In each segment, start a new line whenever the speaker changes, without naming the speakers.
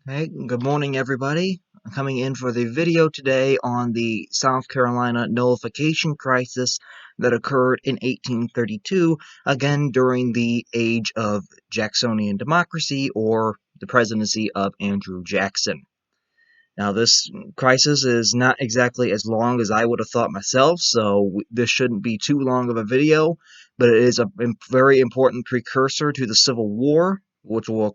Hey, good morning, everybody. I'm coming in for the video today on the South Carolina nullification crisis that occurred in 1832, again during the age of Jacksonian democracy or the presidency of Andrew Jackson. Now, this crisis is not exactly as long as I would have thought myself, so this shouldn't be too long of a video, but it is a very important precursor to the Civil War, which will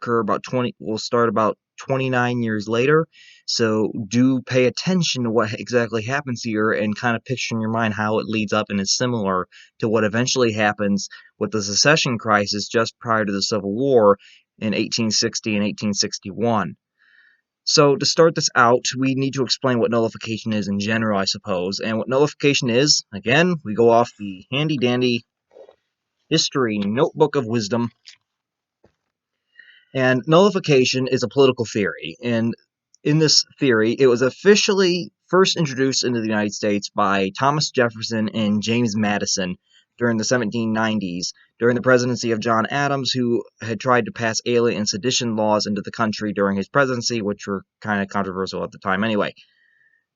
start about 29 years later. So do pay attention to what exactly happens here and kind of picture in your mind how it leads up and is similar to what eventually happens with the secession crisis just prior to the Civil War in 1860 and 1861. So to start this out, we need to explain what nullification is in general, I suppose. And what nullification is, again, we go off the handy-dandy history notebook of wisdom. And nullification is a political theory. And in this theory, it was officially first introduced into the United States by Thomas Jefferson and James Madison during the 1790s, during the presidency of John Adams, who had tried to pass alien and sedition laws into the country during his presidency, which were kind of controversial at the time anyway.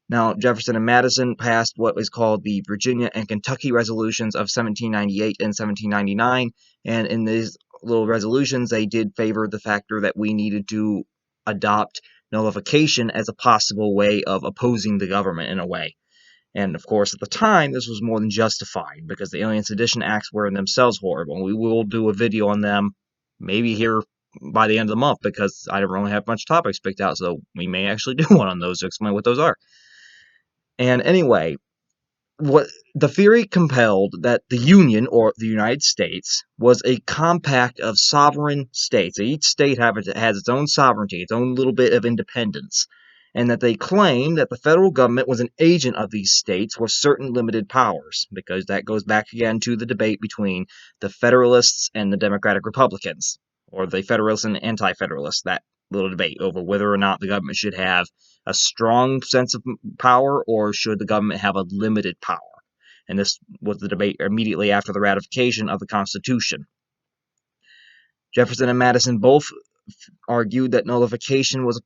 Now, Jefferson and Madison passed what was called the Virginia and Kentucky Resolutions of 1798 and 1799, and in these little resolutions, they did favor the factor that we needed to adopt nullification as a possible way of opposing the government in a way. And of course, at the time, this was more than justified because the Alien Sedition Acts were in themselves horrible. We will do a video on them maybe here by the end of the month because I don't really have much topics picked out, so we may actually do one on those to explain what those are. And anyway, what the theory compelled that the Union, or the United States, was a compact of sovereign states. Each state has its own sovereignty, its own little bit of independence, and that they claimed that the federal government was an agent of these states with certain limited powers, because that goes back again to the debate between the Federalists and the Democratic Republicans, or the Federalists and Anti-Federalists, that little debate over whether or not the government should have a strong sense of power or should the government have a limited power. And this was the debate immediately after the ratification of the Constitution. Jefferson and Madison both argued that nullification was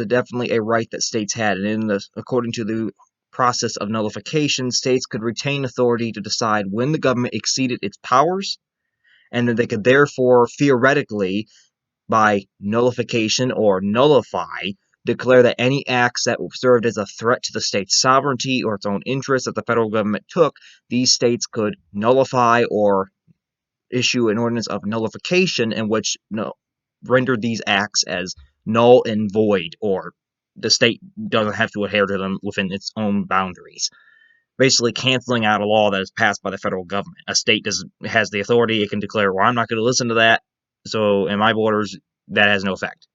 definitely a right that states had, and according to the process of nullification, states could retain authority to decide when the government exceeded its powers, and that they could therefore theoretically, by nullification or nullify, declare that any acts that served as a threat to the state's sovereignty or its own interests that the federal government took, these states could nullify or issue an ordinance of nullification in which rendered these acts as null and void, or the state doesn't have to adhere to them within its own boundaries. Basically canceling out a law that is passed by the federal government. A state has the authority, it can declare, well, I'm not going to listen to that, so in my borders, that has no effect.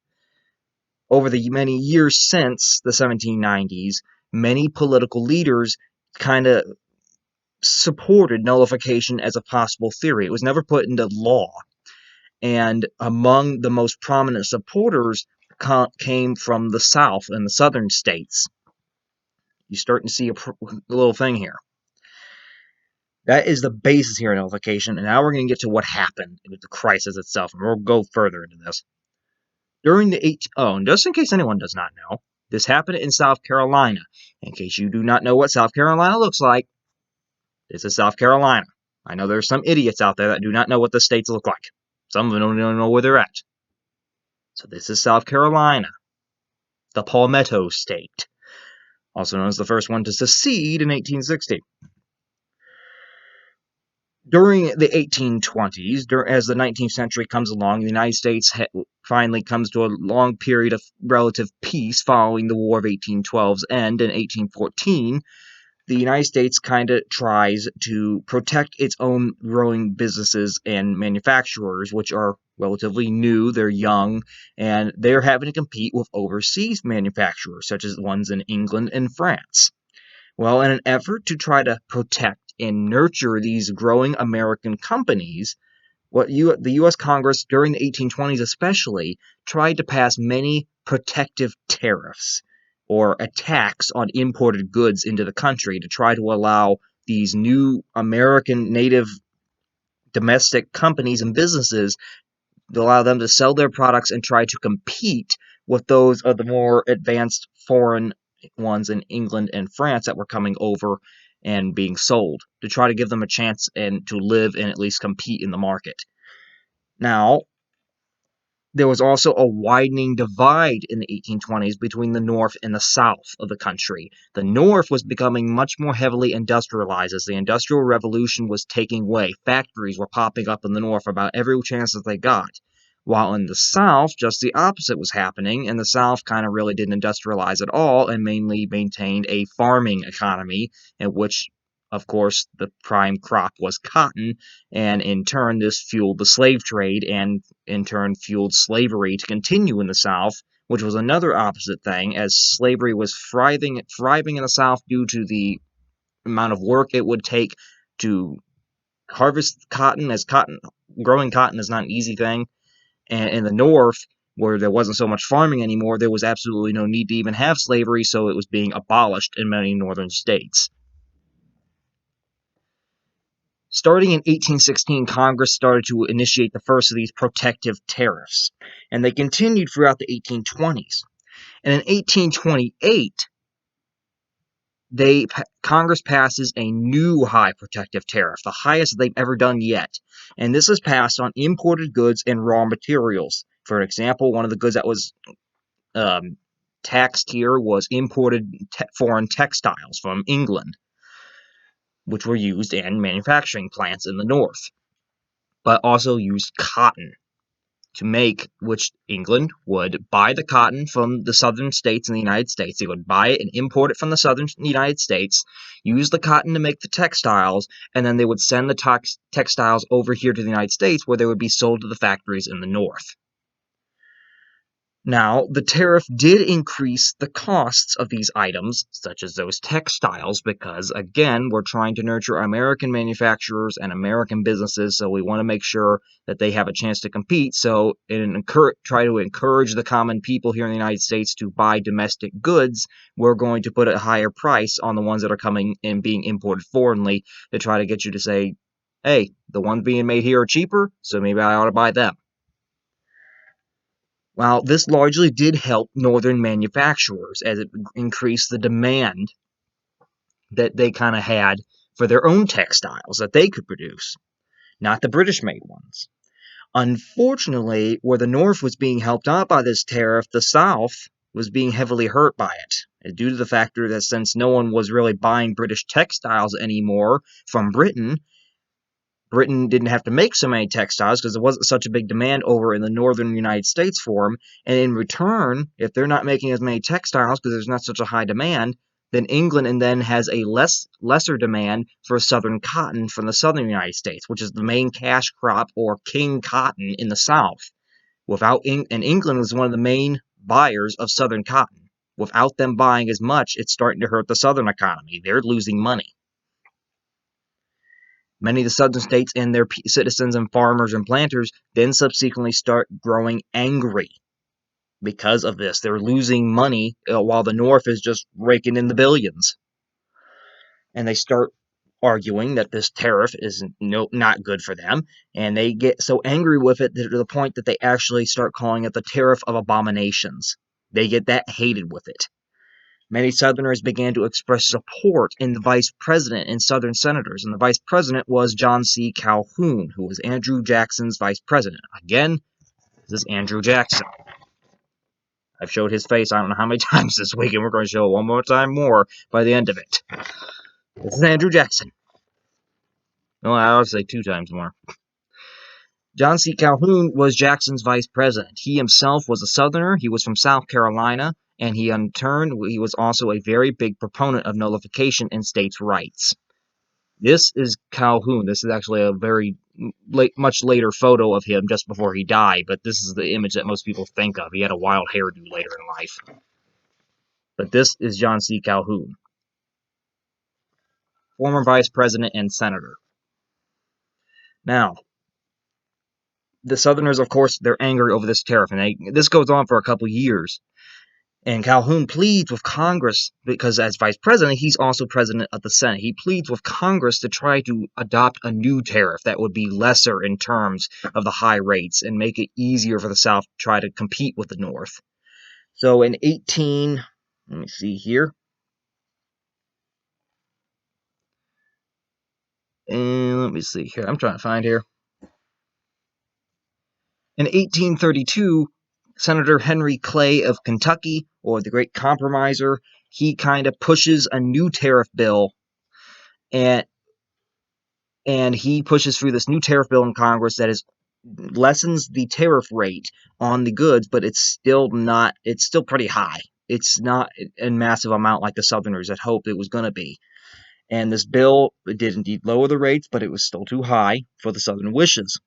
Over the many years since the 1790s, many political leaders kind of supported nullification as a possible theory. It was never put into law. And among the most prominent supporters came from the South and the southern states. You're starting to see a little thing here. That is the basis here in nullification, and now we're going to get to what happened with the crisis itself, and we'll go further into this. During the and just in case anyone does not know, this happened in South Carolina. In case you do not know what South Carolina looks like, this is South Carolina. I know there's some idiots out there that do not know what the states look like. Some of them don't even know where they're at. So this is South Carolina, the Palmetto State, also known as the first one to secede in 1860. During the 1820s, as the 19th century comes along, the United States finally comes to a long period of relative peace following the War of 1812's end in 1814. The United States kind of tries to protect its own growing businesses and manufacturers, which are relatively new, they're young, and they're having to compete with overseas manufacturers, such as the ones in England and France. Well, in an effort to try to protect and nurture these growing American companies, the U.S. Congress, during the 1820s especially, tried to pass many protective tariffs, or a tax on imported goods into the country to try to allow these new American native domestic companies and businesses to allow them to sell their products and try to compete with those of the more advanced foreign ones in England and France that were coming over and being sold, to try to give them a chance and to live and at least compete in the market. Now, there was also a widening divide in the 1820s between the North and the South of the country. The North was becoming much more heavily industrialized as the Industrial Revolution was taking way. Factories were popping up in the North about every chance that they got. While in the South, just the opposite was happening, and the South kind of really didn't industrialize at all and mainly maintained a farming economy, in which, of course, the prime crop was cotton, and in turn, this fueled the slave trade and in turn fueled slavery to continue in the South, which was another opposite thing, as slavery was thriving in the South due to the amount of work it would take to harvest cotton, as growing cotton is not an easy thing. And in the North, where there wasn't so much farming anymore, there was absolutely no need to even have slavery, so it was being abolished in many northern states. Starting in 1816, Congress started to initiate the first of these protective tariffs, and they continued throughout the 1820s. And in 1828, Congress passes a new high protective tariff, the highest they've ever done yet. And this is passed on imported goods and raw materials. For example, one of the goods that was taxed here was imported foreign textiles from England, which were used in manufacturing plants in the North, but also used cotton to make, which England would buy the cotton from the southern states in the United States. They would buy it and import it from the southern United States, use the cotton to make the textiles, and then they would send the textiles over here to the United States, where they would be sold to the factories in the North. Now, the tariff did increase the costs of these items, such as those textiles, because, again, we're trying to nurture American manufacturers and American businesses, so we want to make sure that they have a chance to compete. So, try to encourage the common people here in the United States to buy domestic goods, we're going to put a higher price on the ones that are coming and being imported foreignly to try to get you to say, hey, the ones being made here are cheaper, so maybe I ought to buy them. While this largely did help northern manufacturers as it increased the demand that they kind of had for their own textiles that they could produce, not the British-made ones. Unfortunately, where the North was being helped out by this tariff, the South was being heavily hurt by it, and due to the factor that since no one was really buying British textiles anymore from Britain didn't have to make so many textiles because there wasn't such a big demand over in the northern United States for them. And in return, if they're not making as many textiles because there's not such a high demand, then England and then has a lesser demand for southern cotton from the southern United States, which is the main cash crop or king cotton in the South. And England was one of the main buyers of southern cotton. Without them buying as much, it's starting to hurt the southern economy. They're losing money. Many of the southern states and their citizens and farmers and planters then subsequently start growing angry because of this. They're losing money while the North is just raking in the billions. And they start arguing that this tariff is not good for them, and they get so angry with it to the point that they actually start calling it the Tariff of Abominations. They get that hated with it. Many Southerners began to express support in the vice president and Southern senators, and the vice president was John C. Calhoun, who was Andrew Jackson's vice president. Again, this is Andrew Jackson. I've showed his face I don't know how many times this week, and we're going to show it one more time more by the end of it. This is Andrew Jackson. No, I would say 2 times more. John C. Calhoun was Jackson's vice president. He himself was a Southerner. He was from South Carolina. And he was also a very big proponent of nullification and states' rights. This is Calhoun. This is actually a very much later photo of him just before he died, but this is the image that most people think of. He had a wild hairdo later in life. But this is John C. Calhoun, former vice president and senator. Now, the Southerners, of course, they're angry over this tariff, and this goes on for a couple years. And Calhoun pleads with Congress, because as vice president, he's also president of the Senate. He pleads with Congress to try to adopt a new tariff that would be lesser in terms of the high rates and make it easier for the South to try to compete with the North. So in let me see here. And let me see here. I'm trying to find here. In 1832, Senator Henry Clay of Kentucky, or the Great Compromiser, he kind of pushes a new tariff bill, and he pushes through this new tariff bill in Congress that lessens the tariff rate on the goods, but it's still pretty high. It's not a massive amount like the Southerners had hoped it was going to be. And this bill did indeed lower the rates, but it was still too high for the Southern wishes.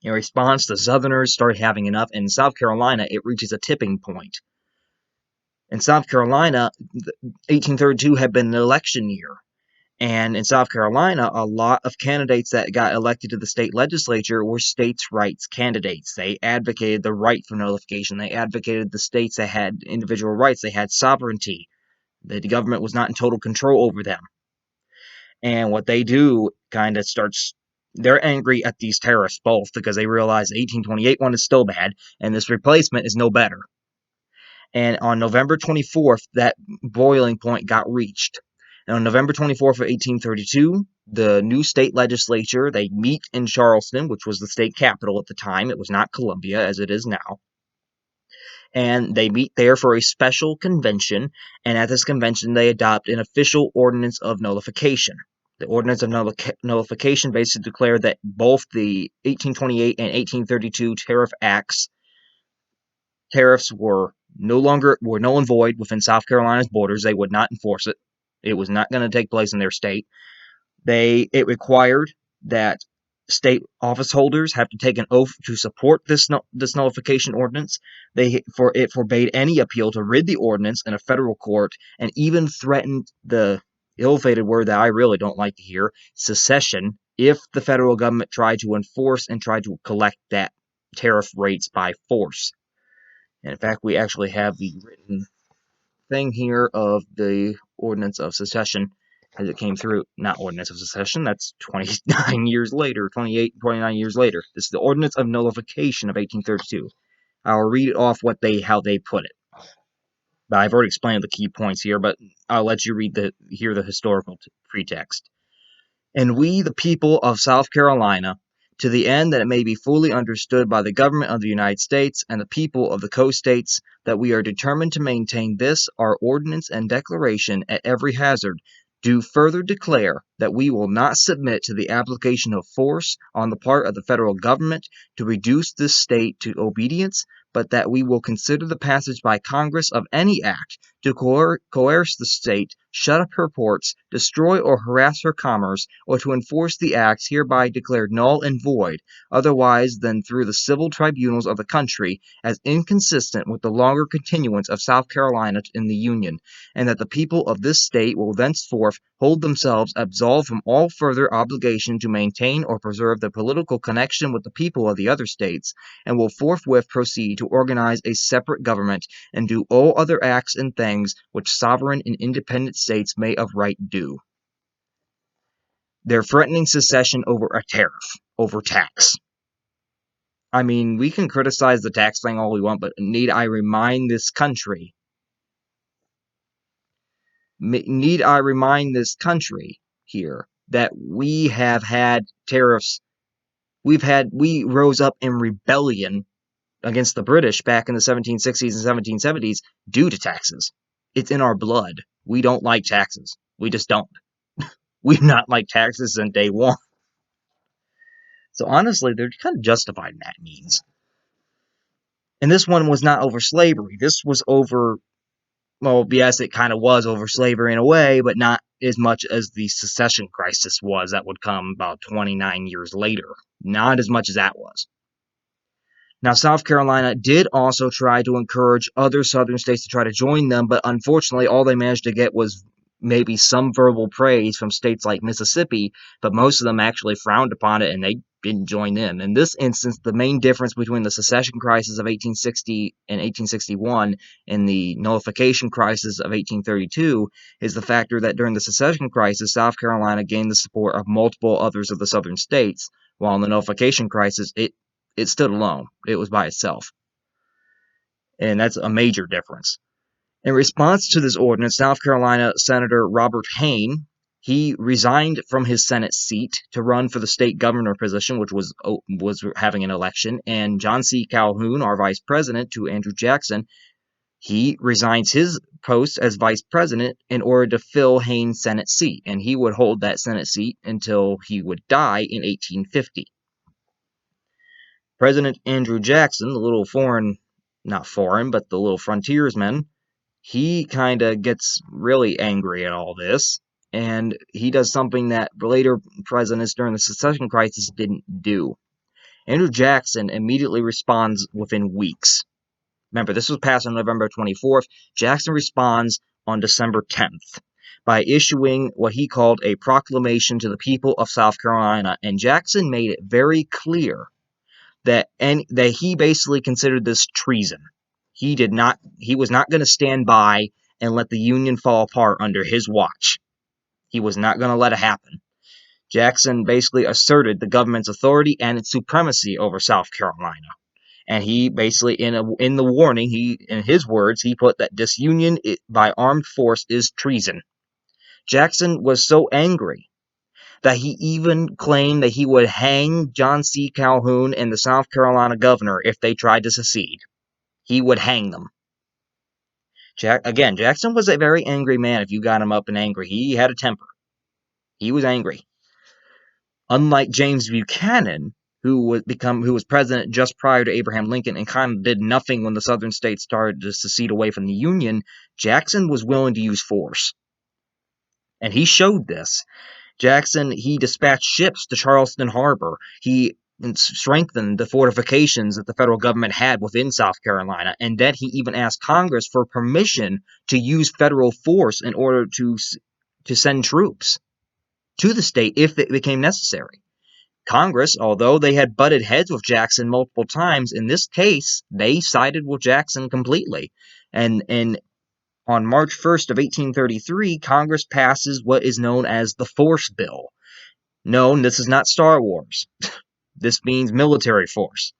In response, the Southerners started having enough. In South Carolina, it reaches a tipping point. In South Carolina, 1832 had been an election year. And in South Carolina, a lot of candidates that got elected to the state legislature were states' rights candidates. They advocated the right for nullification. They advocated the states that had individual rights. They had sovereignty. The government was not in total control over them. And what they do kind of starts, they're angry at these tariffs both because they realize the 1828 one is still bad and this replacement is no better. And on November 24th, that boiling point got reached. And on November 24th of 1832, the new state legislature, they meet in Charleston, which was the state capital at the time. It was not Columbia as it is now. And they meet there for a special convention, and at this convention they adopt an official ordinance of nullification. The Ordinance of Nullification basically declared that both the 1828 and 1832 Tariff Acts tariffs were null and void within South Carolina's borders. They would not enforce it. It was not going to take place in their state. It required that state office holders have to take an oath to support this nullification ordinance. It forbade any appeal to rid the ordinance in a federal court, and even threatened the ill-fated word that I really don't like to hear, secession, if the federal government tried to enforce and tried to collect that tariff rates by force. And in fact, we actually have the written thing here of the Ordinance of Secession as it came through. Not Ordinance of Secession, that's 29 years later, 29 years later. This is the Ordinance of Nullification of 1832. I'll read it off how they put it. But I've already explained the key points here, but I'll let you hear the historical pretext. And we, the people of South Carolina, to the end that it may be fully understood by the government of the United States and the people of the coast states that we are determined to maintain this, our ordinance and declaration at every hazard, do further declare that we will not submit to the application of force on the part of the federal government to reduce this state to obedience, but that we will consider the passage by Congress of any act to coerce the state, shut up her ports, destroy or harass her commerce, or to enforce the acts hereby declared null and void, otherwise than through the civil tribunals of the country, as inconsistent with the longer continuance of South Carolina in the Union, and that the people of this state will thenceforth hold themselves absolved from all further obligation to maintain or preserve the political connection with the people of the other states, and will forthwith proceed to organize a separate government and do all other acts and things which sovereign and independent states may of right do. They're threatening secession over a tariff, over tax. I mean, we can criticize the tax thing all we want, but need I remind this country here that we have had tariffs. We rose up in rebellion against the British back in the 1760s and 1770s due to taxes. It's in our blood. We don't like taxes. We just don't. We've not liked taxes since day one. So honestly, they're kind of justified in that means. And this one was not over slavery. This was over, well, yes, it kind of was over slavery in a way, but not as much as the secession crisis was that would come about 29 years later. Not as much as that was. Now, South Carolina did also try to encourage other southern states to try to join them, but unfortunately, all they managed to get was maybe some verbal praise from states like Mississippi, but most of them actually frowned upon it and they didn't join in. In this instance, the main difference between the secession crisis of 1860 and 1861 and the nullification crisis of 1832 is the factor that during the secession crisis, South Carolina gained the support of multiple others of the southern states, while in the nullification crisis, it stood alone. It was by itself. and that's a major difference. In response to this ordinance, South Carolina Senator Robert Hayne, he resigned from his Senate seat to run for the state governor position, which was having an election, and John C. Calhoun, our vice president, to Andrew Jackson, he resigns his post as vice president in order to fill Hayne's Senate seat, and he would hold that Senate seat until he would die in 1850. President Andrew Jackson, the little not foreign, but the little frontiersman, he kind of gets really angry at all this, and he does something that later presidents during the secession crisis didn't do. Andrew Jackson immediately responds within weeks. Remember, this was passed on November 24th. Jackson responds on December 10th by issuing what he called a proclamation to the people of South Carolina, and Jackson made it very clear that he basically considered this treason. He was not going to stand by and let the Union fall apart under his watch. He was not going to let it happen. Jackson basically asserted the government's authority and its supremacy over South Carolina. And he basically, in the warning, in his words, he put that disunion by armed force is treason. Jackson was so angry that he even claimed that he would hang John C. Calhoun and the South Carolina governor if they tried to secede. He would hang them. Again, Jackson was a very angry man if you got him up and angry. He had a temper. He was angry. Unlike James Buchanan, who was president just prior to Abraham Lincoln and kind of did nothing when the southern states started to secede away from the Union, Jackson was willing to use force. And he showed this. Jackson, he dispatched ships to Charleston Harbor. He strengthened the fortifications that the federal government had within South Carolina, and then he even asked Congress for permission to use federal force in order to send troops to the state if it became necessary. Congress, although they had butted heads with Jackson multiple times, in this case, they sided with Jackson completely. And on March 1st of 1833, Congress passes what is known as the Force Bill. No, this is not Star Wars. This means military force.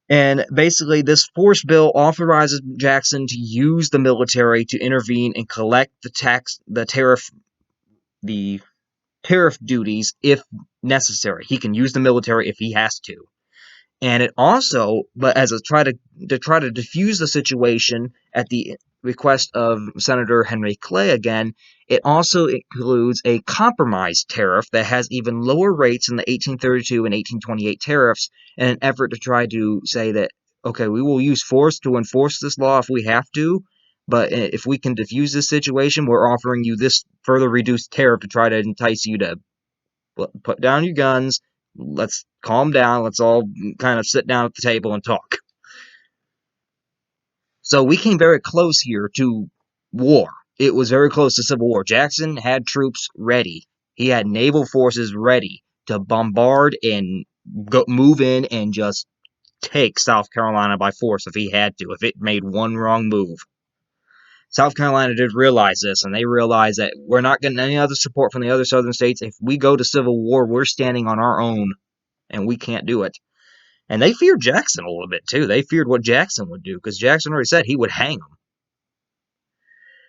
And basically, this force bill authorizes Jackson to use the military to intervene and collect the tariff duties if necessary. He can use the military if he has to. And it also, but as a try to diffuse the situation at the request of Senator Henry Clay again, it also includes a compromise tariff that has even lower rates than the 1832 and 1828 tariffs in an effort to try to say that, okay, we will use force to enforce this law if we have to, but if we can diffuse this situation, we're offering you this further reduced tariff to try to entice you to put down your guns, let's calm down, let's all kind of sit down at the table and talk. So we came very close here to war. It was very close to civil war. Jackson had troops ready. He had naval forces ready to bombard and move in and just take South Carolina by force if he had to, if it made one wrong move. South Carolina did realize this, and they realized that we're not getting any other support from the other southern states. If we go to civil war, we're standing on our own, and we can't do it. And they feared Jackson a little bit, too. They feared what Jackson would do, because Jackson already said he would hang them.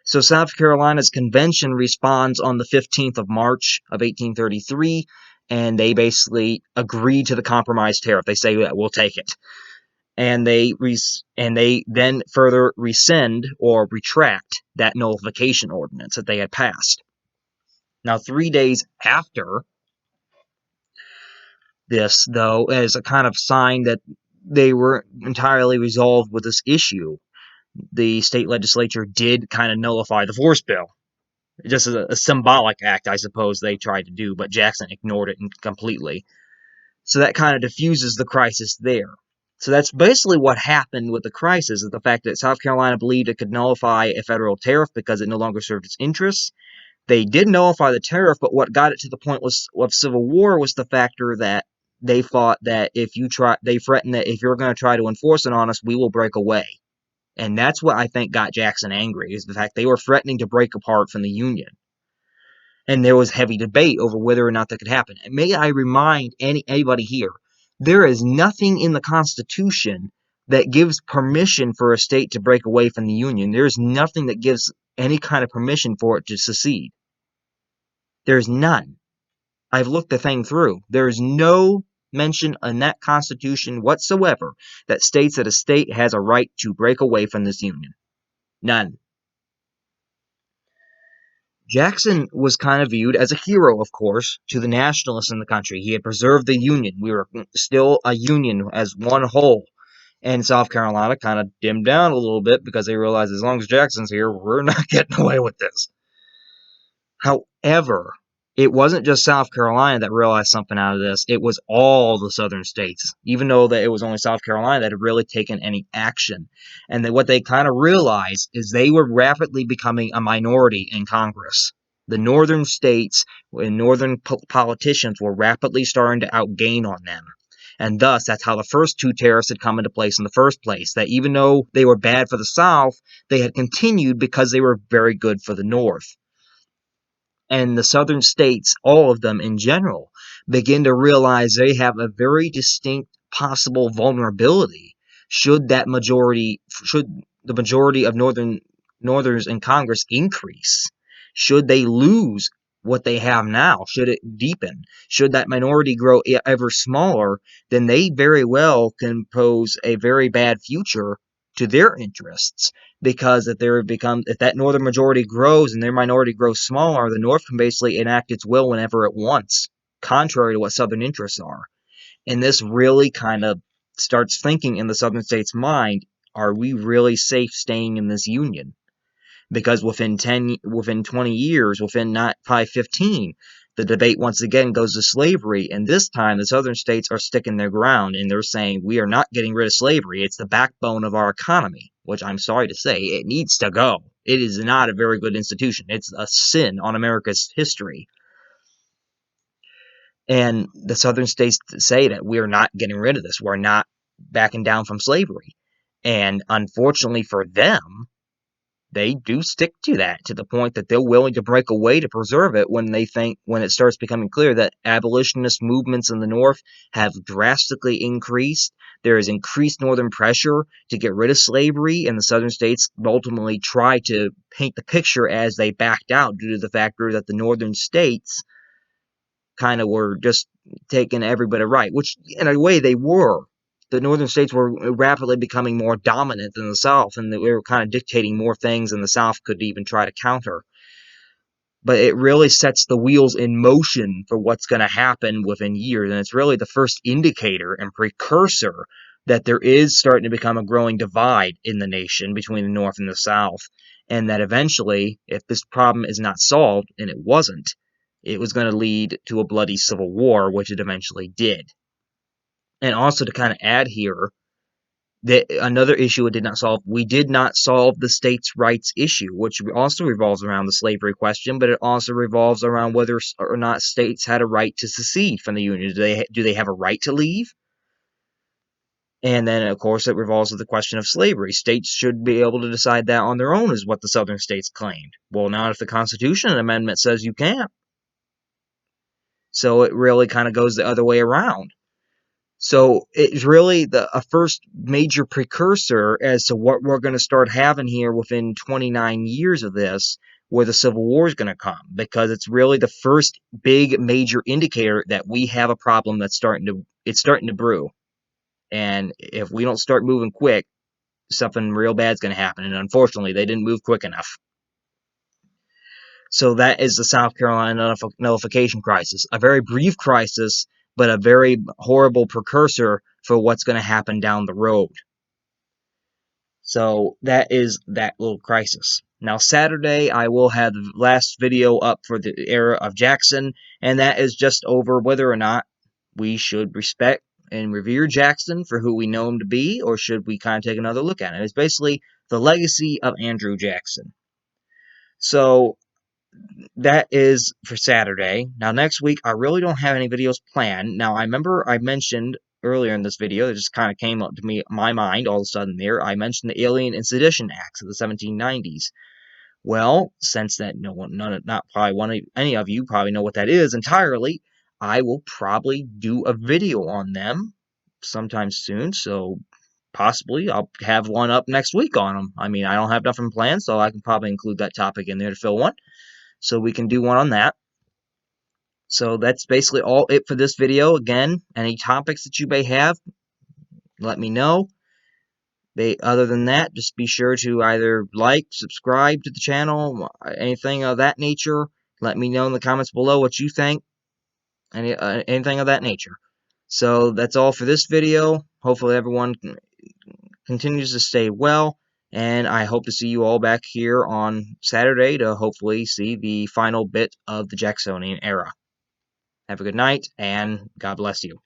So South Carolina's convention responds on the 15th of March of 1833, and they basically agree to the compromise tariff. They say, yeah, we'll take it. And they then further rescind or retract that nullification ordinance that they had passed. Now, 3 days after this, though, as a kind of sign that they were entirely resolved with this issue, the state legislature did kind of nullify the force bill. Just as a symbolic act, I suppose they tried to do, but Jackson ignored it completely. So that kind of diffuses the crisis there. So that's basically what happened with the crisis, is the fact that South Carolina believed it could nullify a federal tariff because it no longer served its interests. They did nullify the tariff, but what got it to the point of civil war was the factor that they thought that they threatened that if you're going to try to enforce it on us, we will break away. And that's what I think got Jackson angry, is the fact they were threatening to break apart from the Union. And there was heavy debate over whether or not that could happen. And may I remind anybody here, there is nothing in the Constitution that gives permission for a state to break away from the Union. There's nothing that gives any kind of permission for it to secede. There's none. I've looked the thing through. There's no mention in that Constitution whatsoever that states that a state has a right to break away from this Union. None. Jackson was kind of viewed as a hero, of course, to the nationalists in the country. He had preserved the Union. We were still a Union as one whole. And South Carolina kind of dimmed down a little bit because they realized as long as Jackson's here, we're not getting away with this. However, it wasn't just South Carolina that realized something out of this. It was all the southern states, even though that it was only South Carolina that had really taken any action. And that what they kind of realized is they were rapidly becoming a minority in Congress. The northern states and northern politicians were rapidly starting to outgain on them. And thus, that's how the first two tariffs had come into place in the first place. That even though they were bad for the South, they had continued because they were very good for the North. And the southern states, all of them in general, begin to realize they have a very distinct possible vulnerability should the majority of northerners in Congress increase. Should they lose what they have now, should it deepen, should that minority grow ever smaller, then they very well can pose a very bad future to their interests. Because if that northern majority grows and their minority grows smaller, the North can basically enact its will whenever it wants, contrary to what Southern interests are. And this really kind of starts thinking in the Southern states' mind, are we really safe staying in this union? Because within 20 years, within not probably 15, the debate once again goes to slavery, and this time the southern states are sticking their ground, and they're saying, we are not getting rid of slavery. It's the backbone of our economy, which I'm sorry to say, it needs to go. It is not a very good institution. It's a sin on America's history. And the southern states say that we are not getting rid of this. We're not backing down from slavery. And unfortunately for them, they do stick to that, to the point that they're willing to break away to preserve it when it starts becoming clear that abolitionist movements in the North have drastically increased. There is increased northern pressure to get rid of slavery, and the southern states ultimately try to paint the picture as they backed out due to the factor that the northern states kind of were just taking every bit of right, which in a way they were. The northern states were rapidly becoming more dominant than the South, and they were kind of dictating more things than the South could even try to counter. But it really sets the wheels in motion for what's going to happen within years, and it's really the first indicator and precursor that there is starting to become a growing divide in the nation between the North and the South, and that eventually, if this problem is not solved, and it wasn't, it was going to lead to a bloody civil war, which it eventually did. And also to kind of add here, that another issue it did not solve, we did not solve the states' rights issue, which also revolves around the slavery question, but it also revolves around whether or not states had a right to secede from the Union. Do they have a right to leave? And then, of course, it revolves with the question of slavery. States should be able to decide that on their own, is what the southern states claimed. Well, not if the Constitution Amendment says you can't. So it really kind of goes the other way around. So it's really a first major precursor as to what we're going to start having here within 29 years of this, where the Civil War is going to come, because it's really the first big major indicator that we have a problem that's starting to brew. And if we don't start moving quick, something real bad's going to happen. And unfortunately, they didn't move quick enough. So that is the South Carolina nullification crisis. A very brief crisis, but a very horrible precursor for what's going to happen down the road. So that is that little crisis. Now, Saturday, I will have the last video up for the era of Jackson, and that is just over whether or not we should respect and revere Jackson for who we know him to be, or should we kind of take another look at it. It's basically the legacy of Andrew Jackson. So that is for Saturday. Now, next week, I really don't have any videos planned. Now, I remember I mentioned earlier in this video, it just kind of came up to my mind all of a sudden there, I mentioned the Alien and Sedition Acts of the 1790s. Well, since that any of you probably know what that is entirely, I will probably do a video on them sometime soon, so possibly I'll have one up next week on them. I mean, I don't have nothing planned, so I can probably include that topic in there to fill one. So we can do one on that. So that's basically all it for this video. Again, any topics that you may have, let me know. Other than that, just be sure to either like, subscribe to the channel, anything of that nature. Let me know in the comments below what you think, anything of that nature. So that's all for this video. Hopefully everyone continues to stay well, and I hope to see you all back here on Saturday to hopefully see the final bit of the Jacksonian era. Have a good night, and God bless you.